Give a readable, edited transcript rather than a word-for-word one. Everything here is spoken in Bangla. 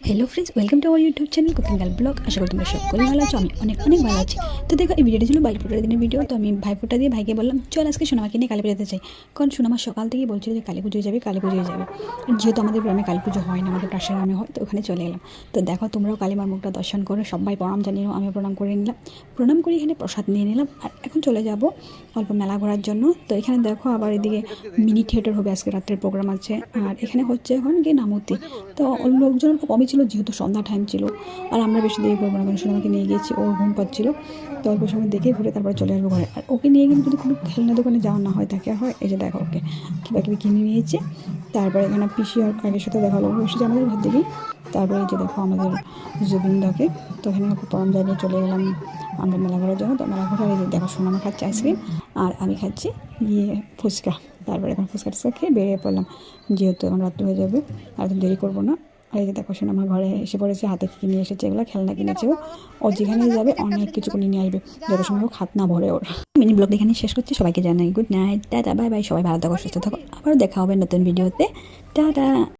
Hello friends, welcome to our YouTube channel cooking girl blog. आशा कরি তোমরা সকলে ভালো আছো। আমি অনেক ভালো আছি। তো দেখো, এই ভিডিওটা ছিল ভাইফোঁটার দিনের ভিডিও। তো আমি ভাইফোঁটা দিয়ে ভাইকে বললাম চল আজকে সোনামাকে নিয়ে কালী পুজোতে যাই, কারণ সোনামা সকাল থেকেই বলছিল যে কালী পুজোয় যাবে। যেহেতু আমাদের গ্রামে কালী পুজো হয় না, আমাদের পাশের গ্রামে হয়, তো ওখানে চলে এলাম। তো দেখো, তোমরাও কালীমার মুখটা দর্শন করে সবাই প্রণাম জানিও। আমিও প্রণাম করে নিলাম, প্রণাম করে এখানে প্রসাদ নিয়ে নিলাম। আর এখন চলে যাব অল্প মেলা ঘোরার জন্য। তো এখানে দেখো আবার এদিকে মিনি থিয়েটার হবে, আজকে রাত্রের প্রোগ্রাম আছে। আর এখানে হচ্ছে এখন কি নামতি। তো লোকজন একটু কমই ছিল, যেহেতু সন্ধ্যা টাইম ছিল। আর আমরা বেশি দেরি করবো না, কারণ সোনামাকে নিয়ে গিয়েছি, ওর ঘুম পাচ্ছিল। তো অল্প সময় দেখে ঘুরে তারপরে চলে আসবো ঘরে। আর ওকে নিয়ে কিন্তু যদি কোনো খেলনা দোকানে যাওয়া না হয় তাকে হয়। এই যে দেখো, ওকে কিবা কিনে নিয়েছে। তারপরে এখানে পিসি আর কাকের সাথে দেখা হলো, এসেছে আমাদের ঘর থেকে। তারপরে এই যে দেখো আমাদের জুবিনদাকে। তো এখানে ওকে প্রণাম জানিয়ে চলে গেলাম আমরা মেলা ঘোরার জন্য। তো মেলা ঘোরার এই যে দেখো, সোনামা খাচ্ছে আইসক্রিম আর আমি খাচ্ছি ফুচকা। তারপরে এখন ফুচকা টুচকা খেয়ে বেরিয়ে পড়লাম, যেহেতু এখন রাত্রি হয়ে যাবে, আর তো দেরি করবো না। আর এই যে দেখো, আমার ঘরে এসে পড়েছে, হাতে কী নিয়ে এসেছে, এগুলো খেলনা কিনেছে। ও যেখানেই যাবে অনেক কিছু করে নিয়ে আসবে, যত সময় হোক হাত না ভরে ওর। মিনি ব্লগ এখানে শেষ করছি। সবাইকে জানাই good night, tata, bye bye. সবাই ভালো থাকো, সুস্থ থাকো। আবারও দেখা হবে নতুন ভিডিওতে। টাটা।